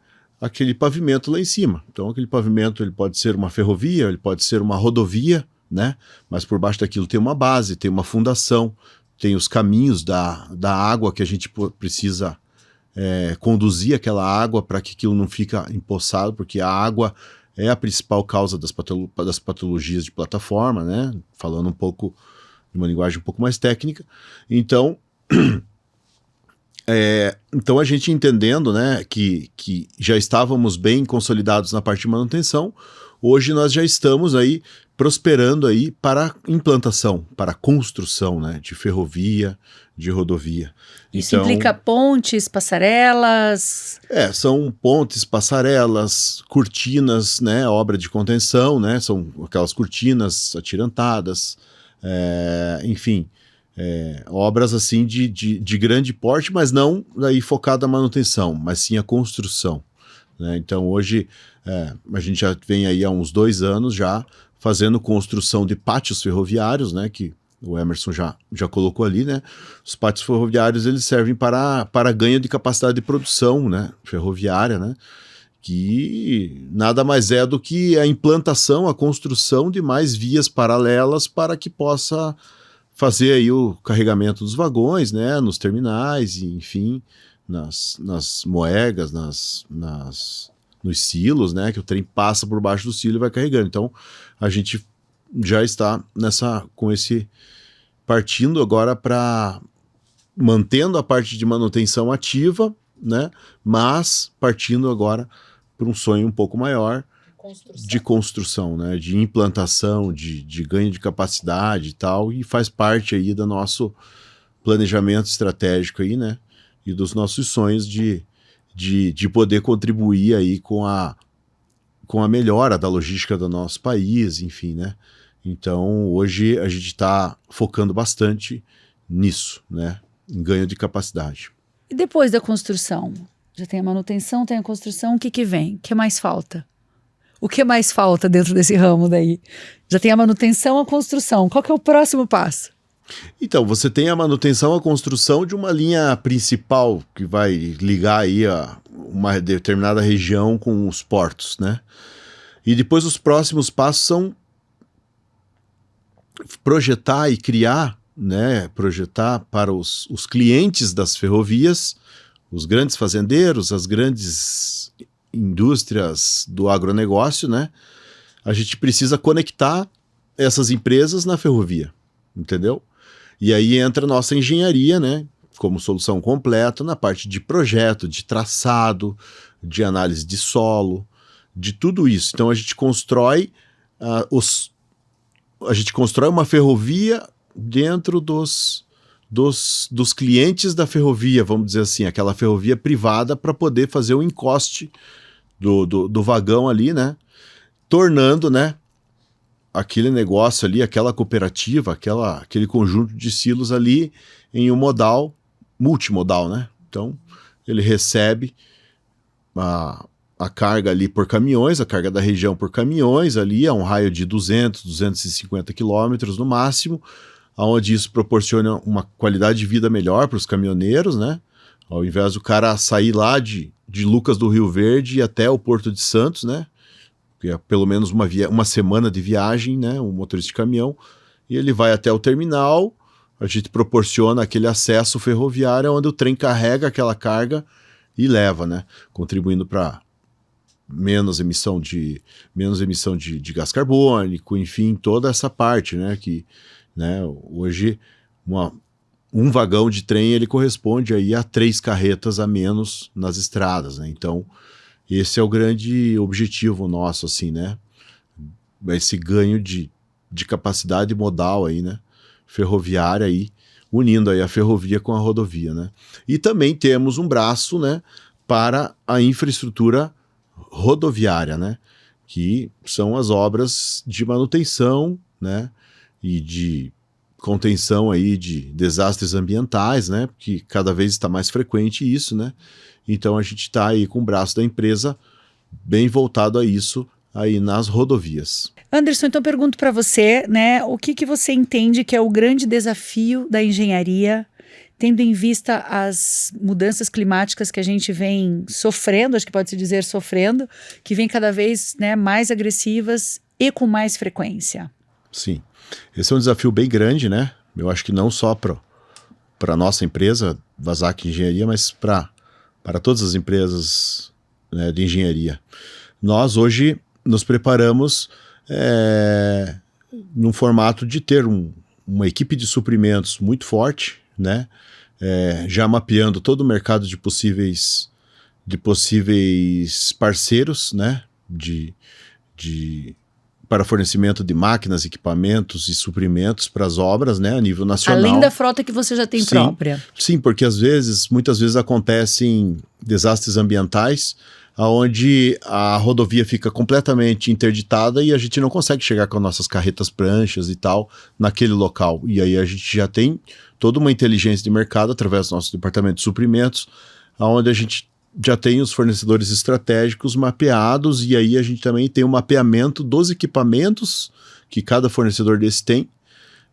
aquele pavimento lá em cima. Então aquele pavimento ele pode ser uma ferrovia, ele pode ser uma rodovia, né? Mas por baixo daquilo tem uma base, tem uma fundação, tem os caminhos da água que a gente precisa conduzir aquela água para que aquilo não fique empoçado, porque a água é a principal causa das patologias de plataforma, né? Falando um pouco de uma linguagem um pouco mais técnica. Então, então a gente entendendo, né, que já estávamos bem consolidados na parte de manutenção, hoje nós já estamos aí prosperando aí para implantação, para construção, né, de ferrovia, de rodovia. Isso implica pontes, passarelas? São pontes, passarelas, cortinas, né, obra de contenção, né, são aquelas cortinas atirantadas, enfim, obras assim de grande porte, mas não aí focada na manutenção, mas sim a construção, né? Então hoje a gente já vem aí há uns 2 anos já fazendo construção de pátios ferroviários, né, que o Emerson já colocou ali, né? Os pátios ferroviários eles servem para ganho de capacidade de produção, né, ferroviária, né, que nada mais é do que a implantação, a construção de mais vias paralelas para que possa fazer aí o carregamento dos vagões, né, nos terminais, e, enfim, nas moegas, nos silos, né, que o trem passa por baixo do silo e vai carregando. Então, a gente já está partindo agora para mantendo a parte de manutenção ativa, né, mas partindo agora para um sonho um pouco maior de construção, né, de implantação, de ganho de capacidade e tal, e faz parte aí do nosso planejamento estratégico aí, né, e dos nossos sonhos de poder contribuir aí com a melhora da logística do nosso país, enfim, né. Então, hoje a gente está focando bastante nisso, né, em ganho de capacidade. E depois da construção? Já tem a manutenção, tem a construção, o que vem? O que mais falta? O que mais falta dentro desse ramo daí? Já tem a manutenção, a construção. Qual que é o próximo passo? Então, você tem a manutenção, a construção de uma linha principal que vai ligar aí uma determinada região com os portos, né? E depois os próximos passos são projetar e criar, né? Projetar para os clientes das ferrovias, os grandes fazendeiros, as grandes indústrias do agronegócio, né? A gente precisa conectar essas empresas na ferrovia, entendeu? E aí entra a nossa engenharia, né? Como solução completa na parte de projeto, de traçado, de análise de solo, de tudo isso. Então a gente constrói uma ferrovia dentro dos clientes da ferrovia, vamos dizer assim, aquela ferrovia privada para poder fazer o encoste do vagão ali, né? Tornando, né, aquele negócio ali, aquela cooperativa, aquele conjunto de silos ali em um modal multimodal, né? Então, ele recebe a carga ali por caminhões, a carga da região por caminhões ali, a um raio de 200, 250 quilômetros no máximo, onde isso proporciona uma qualidade de vida melhor para os caminhoneiros, né? Ao invés do cara sair lá de Lucas do Rio Verde até o Porto de Santos, né? Que é pelo menos uma semana de viagem, né? Um motorista de caminhão, e ele vai até o terminal, a gente proporciona aquele acesso ferroviário onde o trem carrega aquela carga e leva, né? Contribuindo para menos emissão de gás carbônico, enfim, toda essa parte, né? Que, né, hoje um vagão de trem ele corresponde aí a 3 carretas a menos nas estradas, né? Então, esse é o grande objetivo nosso, assim, né? Esse ganho de capacidade modal aí, né? Ferroviária aí, unindo aí a ferrovia com a rodovia, né? E também temos um braço, né, para a infraestrutura rodoviária, né? Que são as obras de manutenção, né? E de contenção aí de desastres ambientais, né? Porque cada vez está mais frequente isso, né? Então a gente está aí com o braço da empresa bem voltado a isso aí nas rodovias. Anderson, então pergunto para você, né, o que você entende que é o grande desafio da engenharia tendo em vista as mudanças climáticas que a gente vem sofrendo, acho que pode-se dizer sofrendo, que vem cada vez, né, mais agressivas e com mais frequência. Sim. Esse é um desafio bem grande, né? Eu acho que não só para a nossa empresa, Vazac Engenharia, mas para todas as empresas, né, de engenharia. Nós hoje nos preparamos num formato de ter uma equipe de suprimentos muito forte, né? Já mapeando todo o mercado de possíveis parceiros, né? Para fornecimento de máquinas, equipamentos e suprimentos para as obras, né, a nível nacional. Além da frota que você já tem própria. Sim, porque muitas vezes acontecem desastres ambientais, onde a rodovia fica completamente interditada e a gente não consegue chegar com nossas carretas pranchas e tal naquele local. E aí a gente já tem toda uma inteligência de mercado através do nosso departamento de suprimentos, onde a gente já tem os fornecedores estratégicos mapeados, e aí a gente também tem o mapeamento dos equipamentos que cada fornecedor desse tem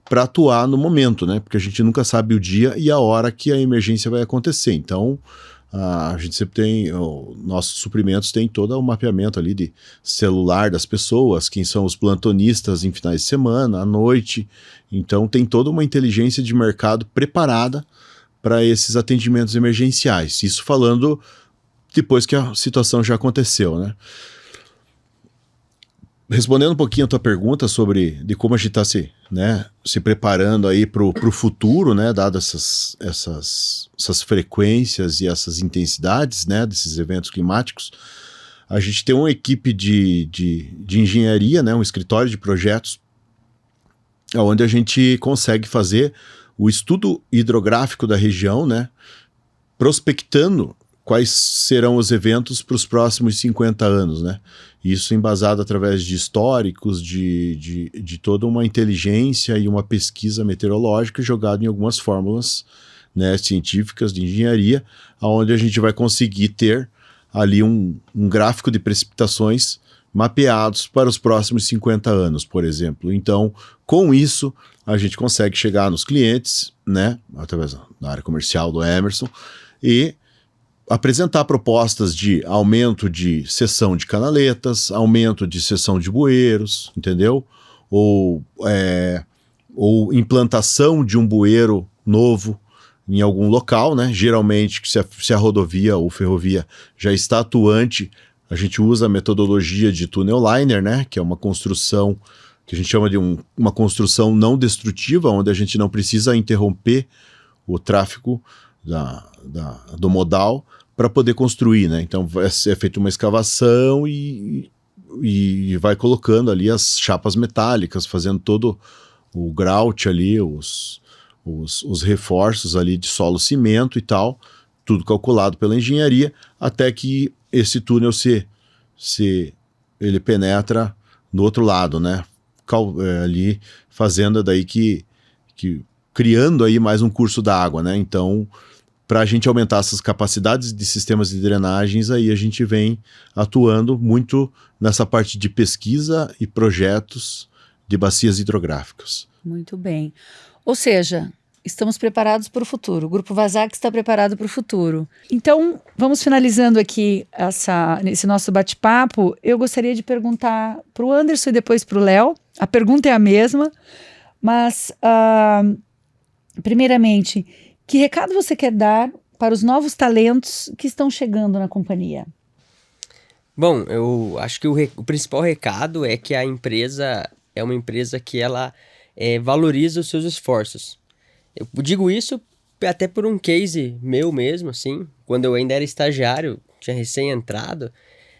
para atuar no momento, né? Porque a gente nunca sabe o dia e a hora que a emergência vai acontecer. Então, a gente sempre tem, nossos suprimentos tem todo o mapeamento ali de celular das pessoas, quem são os plantonistas em finais de semana, à noite. Então, tem toda uma inteligência de mercado preparada para esses atendimentos emergenciais. Isso falando depois que a situação já aconteceu, né? Respondendo um pouquinho a tua pergunta de como a gente está se preparando aí para o futuro, né, dadas essas frequências e essas intensidades, né, desses eventos climáticos, a gente tem uma equipe de engenharia, né, um escritório de projetos, onde a gente consegue fazer o estudo hidrográfico da região, né, prospectando quais serão os eventos para os próximos 50 anos, né? Isso embasado através de históricos, de toda uma inteligência e uma pesquisa meteorológica jogada em algumas fórmulas, né, científicas de engenharia, onde a gente vai conseguir ter ali um gráfico de precipitações mapeados para os próximos 50 anos, por exemplo. Então, com isso, a gente consegue chegar nos clientes, né, através da área comercial do Emerson, e apresentar propostas de aumento de seção de canaletas, aumento de seção de bueiros, entendeu? Ou implantação de um bueiro novo em algum local, né? Geralmente, se a rodovia ou ferrovia já está atuante, a gente usa a metodologia de tunnel liner, né? Que é uma construção que a gente chama de uma construção não destrutiva, onde a gente não precisa interromper o tráfego do modal para poder construir, né? Então é feita uma escavação e vai colocando ali as chapas metálicas, fazendo todo o grout ali, os reforços ali de solo cimento e tal, tudo calculado pela engenharia, até que esse túnel ele penetra no outro lado, né? Ali fazendo daí que criando aí mais um curso d'água, né? Então, para a gente aumentar essas capacidades de sistemas de drenagens, aí a gente vem atuando muito nessa parte de pesquisa e projetos de bacias hidrográficas. Muito bem. Ou seja, estamos preparados para o futuro. O Grupo Vazac está preparado para o futuro. Então, vamos finalizando aqui esse nosso bate-papo. Eu gostaria de perguntar para o Anderson e depois para o Léo. A pergunta é a mesma, mas, primeiramente, que recado você quer dar para os novos talentos que estão chegando na companhia? Bom, eu acho que o principal recado é que a empresa é uma empresa que ela valoriza os seus esforços. Eu digo isso até por um case meu mesmo, assim, quando eu ainda era estagiário, tinha recém-entrado,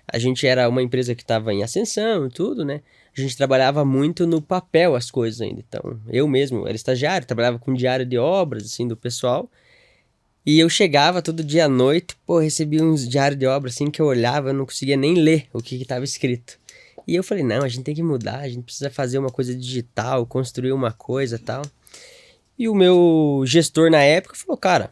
a gente era uma empresa que estava em ascensão e tudo, né? A gente trabalhava muito no papel as coisas ainda. Então, eu mesmo era estagiário, trabalhava com diário de obras, assim, do pessoal. E eu chegava todo dia à noite, recebia uns diários de obras, assim, que eu olhava, eu não conseguia nem ler o que estava escrito. E eu falei, não, a gente tem que mudar, a gente precisa fazer uma coisa digital, construir uma coisa e tal. E o meu gestor na época falou, cara,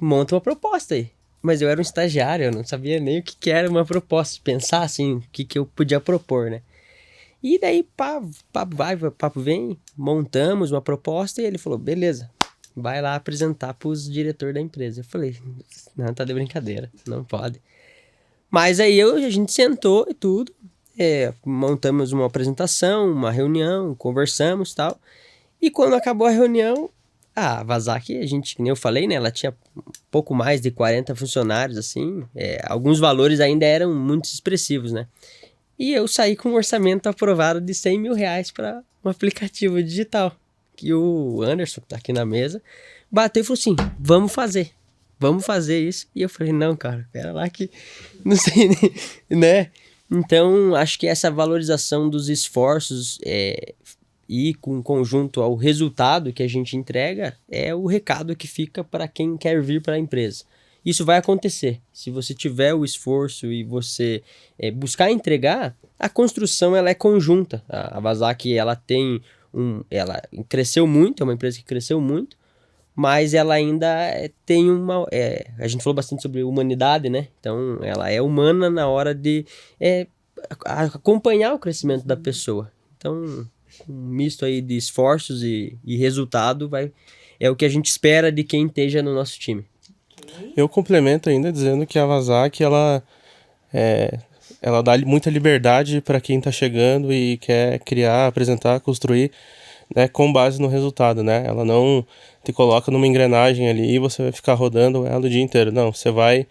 monta uma proposta aí. Mas eu era um estagiário, eu não sabia nem o que era uma proposta, pensar assim, o que eu podia propor, né? E daí, papo vai, papo vem, montamos uma proposta e ele falou, beleza, vai lá apresentar pros diretores da empresa. Eu falei, não, tá de brincadeira, não pode. Mas aí a gente sentou e tudo, montamos uma apresentação, uma reunião, conversamos e tal. E quando acabou a reunião, a Vazak, a gente, como eu falei, né, ela tinha pouco mais de 40 funcionários, assim, alguns valores ainda eram muito expressivos, né? E eu saí com um orçamento aprovado de 100 mil reais para um aplicativo digital, que o Anderson, que tá aqui na mesa, bateu e falou assim, vamos fazer isso. E eu falei, não, cara, pera lá que não sei, né? Então, acho que essa valorização dos esforços e com conjunto ao resultado que a gente entrega é o recado que fica para quem quer vir para a empresa. Isso vai acontecer. Se você tiver o esforço e você buscar entregar, a construção ela é conjunta. A Vazak, ela cresceu muito, é uma empresa que cresceu muito, mas ela ainda tem uma... a gente falou bastante sobre humanidade, né? Então, ela é humana na hora de acompanhar o crescimento da pessoa. Então, um misto aí de esforços e resultado é o que a gente espera de quem esteja no nosso time. Eu complemento ainda dizendo que a Vazak, ela dá muita liberdade para quem está chegando e quer criar, apresentar, construir, né, com base no resultado, né? Ela não te coloca numa engrenagem ali e você vai ficar rodando ela o dia inteiro. Não, você vai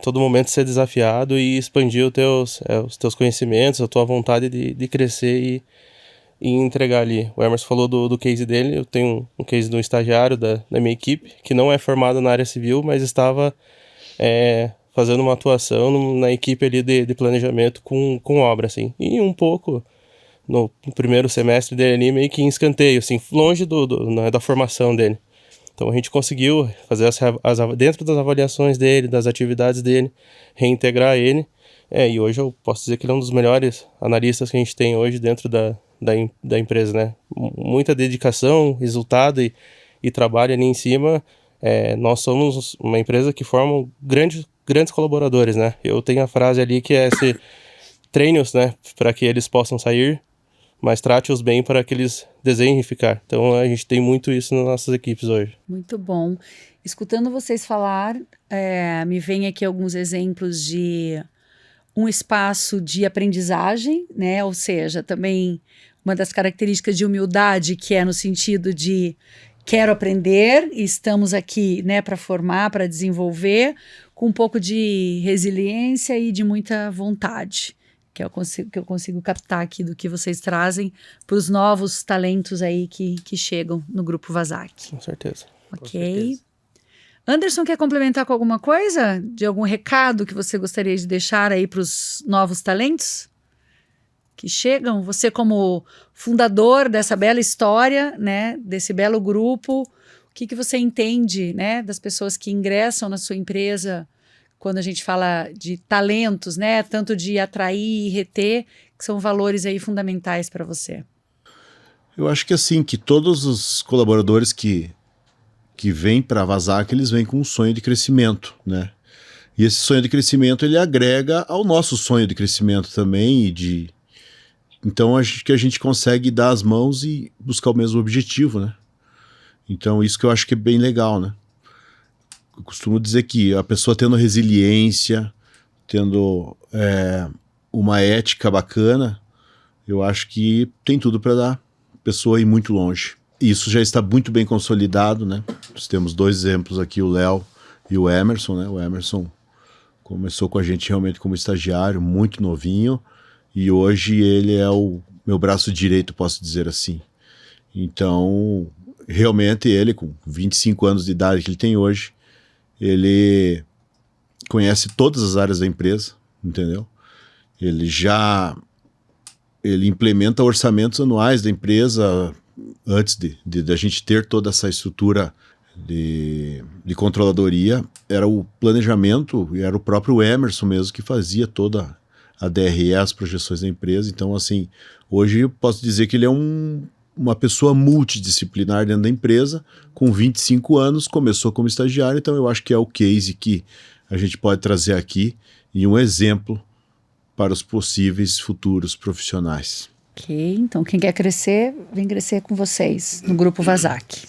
todo momento ser desafiado e expandir os teus conhecimentos, a tua vontade de crescer e entregar ali. O Emerson falou do case dele, eu tenho um case de um estagiário da minha equipe, que não é formado na área civil, mas estava fazendo uma atuação na equipe ali de planejamento com obra, assim. E um pouco, no primeiro semestre dele ali, meio que em escanteio, assim, longe da formação dele. Então a gente conseguiu fazer dentro das avaliações dele, das atividades dele, reintegrar ele. E hoje eu posso dizer que ele é um dos melhores analistas que a gente tem hoje dentro da empresa, né? Muita dedicação, resultado e trabalho ali em cima. Nós somos uma empresa que forma grandes colaboradores, né? Eu tenho a frase ali que se treine-os, né, para que eles possam sair, mas trate-os bem para que eles desejem ficar. Então a gente tem muito isso nas nossas equipes hoje. Muito bom. Escutando vocês falar, me vem aqui alguns exemplos de um espaço de aprendizagem, né? Ou seja, também uma das características de humildade, que é no sentido de quero aprender e estamos aqui, né, para formar, para desenvolver, com um pouco de resiliência e de muita vontade, que eu consigo captar aqui do que vocês trazem para os novos talentos aí que chegam no Grupo Vazak. Com certeza. Ok. Com certeza. Anderson, quer complementar com alguma coisa? De algum recado que você gostaria de deixar aí para os novos talentos que chegam? Você como fundador dessa bela história, né, desse belo grupo, o que você entende, né, das pessoas que ingressam na sua empresa quando a gente fala de talentos, né, tanto de atrair e reter, que são valores aí fundamentais para você? Eu acho que assim, que todos os colaboradores que vêm para a Vazak, eles vêm com um sonho de crescimento, né? E esse sonho de crescimento, ele agrega ao nosso sonho de crescimento também, então acho que a gente consegue dar as mãos e buscar o mesmo objetivo, né? Então isso que eu acho que é bem legal, né? Eu costumo dizer que a pessoa tendo resiliência, tendo uma ética bacana, eu acho que tem tudo para dar a pessoa ir muito longe. Isso já está muito bem consolidado, né? Nós temos 2 exemplos aqui, o Léo e o Emerson, né? O Emerson começou com a gente realmente como estagiário, muito novinho, e hoje ele é o meu braço direito, posso dizer assim. Então, realmente ele, com 25 anos de idade que ele tem hoje, ele conhece todas as áreas da empresa, entendeu? Ele implementa orçamentos anuais da empresa antes de a gente ter toda essa estrutura de controladoria. Era o planejamento e era o próprio Emerson mesmo que fazia toda a DRE, as projeções da empresa. Então, assim, hoje eu posso dizer que ele é uma pessoa multidisciplinar dentro da empresa, com 25 anos, começou como estagiário, então eu acho que é o case que a gente pode trazer aqui e um exemplo para os possíveis futuros profissionais. Ok, então quem quer crescer, vem crescer com vocês no Grupo Vazak.